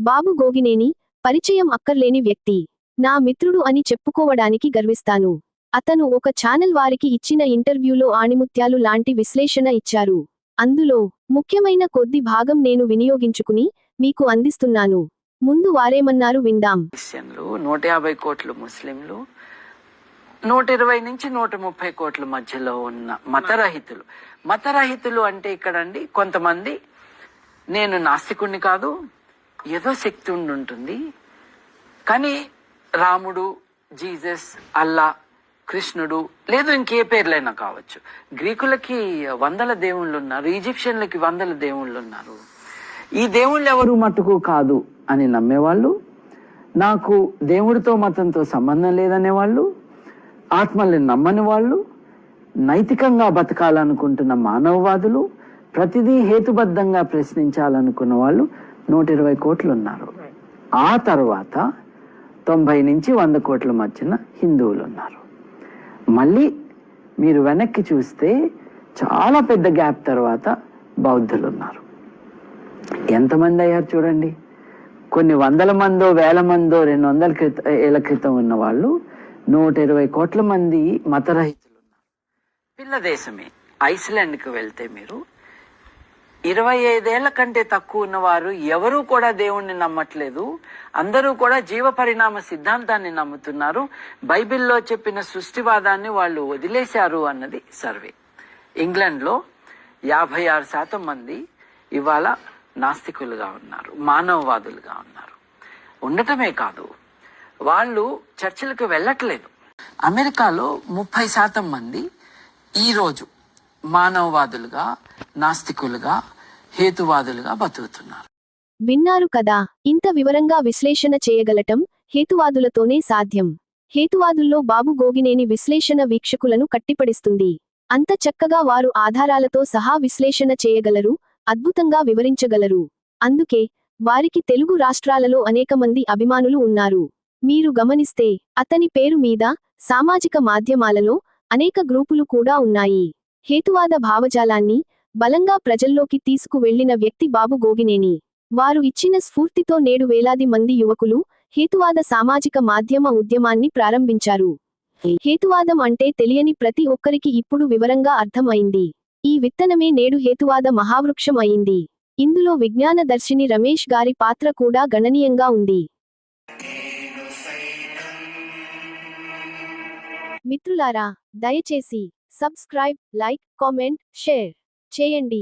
బాబు గోగినేని పరిచయం అక్కర్లేని వ్యక్తి. నా మిత్రుడు అని చెప్పుకోవడానికి గర్విస్తాను. అతను ఒక ఛానల్ వారికి ఇచ్చిన ఇంటర్వ్యూలో ఆణిముత్యాలు లాంటి విశ్లేషణ ఇచ్చారు. అందులో ముఖ్యమైన కొద్ది భాగం నేను వినియోగించుకుని మీకు అందిస్తున్నాను. ముందు వారేమన్నారు విందాం. 150 కోట్లు ముస్లింలు, 120 నుంచి 130 కోట్ల మధ్యలో ఉన్న మతరహితులు అంటే ఇక్కడండి కొంతమంది నేను నాస్తికుణ్ణి కాదు, ఏదో శక్తి ఉంటుంది కానీ రాముడు, జీసస్, అల్లా, కృష్ణుడు లేదు ఇంకే పేర్లైనా కావచ్చు. గ్రీకులకి 100 దేవుళ్ళు ఉన్నారు, ఈజిప్షియన్లకి 100 దేవుళ్ళు ఉన్నారు. ఈ దేవుళ్ళు ఎవరు మట్టుకు కాదు అని నమ్మేవాళ్ళు, నాకు దేవుడితో మతంతో సంబంధం లేదనేవాళ్ళు, ఆత్మల్ని నమ్మని వాళ్ళు, నైతికంగా బతకాలనుకుంటున్న మానవవాదులు, ప్రతిదీ హేతుబద్ధంగా ప్రశ్నించాలనుకున్న వాళ్ళు 120 కోట్లు ఉన్నారు. ఆ తర్వాత 90 నుంచి 100 కోట్ల మధ్యన హిందువులు ఉన్నారు. మళ్ళీ మీరు వెనక్కి చూస్తే చాలా పెద్ద గ్యాప్ తర్వాత బౌద్ధులు ఉన్నారు. ఎంతమంది అయ్యారు చూడండి. కొన్ని 100 మందో 1000 మందో 200 ఏళ్ల క్రితం ఉన్న వాళ్ళు 120 కోట్ల మంది మతరహితులు ఉన్నారు. పిల్ల దేశమే ఐస్లాండ్కి వెళ్తే మీరు 25 ఏళ్ల కంటే తక్కువ ఉన్నవారు ఎవరూ కూడా దేవుణ్ణి నమ్మట్లేదు. అందరూ కూడా జీవ పరిణామ సిద్ధాంతాన్ని నమ్ముతున్నారు. బైబిల్లో చెప్పిన సృష్టివాదాన్ని వాళ్ళు వదిలేశారు అన్నది సర్వే. ఇంగ్లాండ్లో 56% మంది ఇవాళ నాస్తికులుగా ఉన్నారు, మానవవాదులుగా ఉన్నారు. ఉండటమే కాదు, వాళ్ళు చర్చిలకు వెళ్ళట్లేదు. అమెరికాలో 30% మంది ఈరోజు మానవవాదులుగా, నాస్తికులుగా, హేతువాదులుగా బతుకుతున్నారు. విన్నారు కదా, ఇంత వివరంగా విశ్లేషణ చేయగలటం హేతువాదులతోనే సాధ్యం. హేతువాదుల్లో బాబు గోగినేని విశ్లేషణ వీక్షకులను కట్టిపడిస్తుంది. అంత చక్కగా వారు ఆధారాలతో సహా విశ్లేషణ చేయగలరు, అద్భుతంగా వివరించగలరు. అందుకే వారికి తెలుగు రాష్ట్రాలలో అనేక మంది అభిమానులు ఉన్నారు. మీరు గమనిస్తే అతని పేరు మీద సామాజిక మాధ్యమాలలో అనేక గ్రూపులు కూడా ఉన్నాయి. హేతువాద భావజాలాన్ని బలంగా ప్రజల్లోకి తీసుకు వెళ్లిన వ్యక్తి బాబు గోగినేని. వారు ఇచ్చిన స్ఫూర్తితో నేడు వేలాది మంది యువకులు హేతువాద సామాజిక మాధ్యమ ఉద్యమాన్ని ప్రారంభించారు. హేతువాదం అంటే తెలియని ప్రతి ఒక్కరికి ఇప్పుడు వివరంగా అర్థం అయింది. ఈ విత్తనమే నేడు హేతువాద మహావృక్షం అయింది. ఇందులో విజ్ఞాన దర్శిని రమేష్ గారి పాత్ర కూడా గణనీయంగా ఉంది. మిత్రులారా, దయచేసి సబ్స్క్రైబ్, లైక్, కామెంట్, షేర్ చేయండి.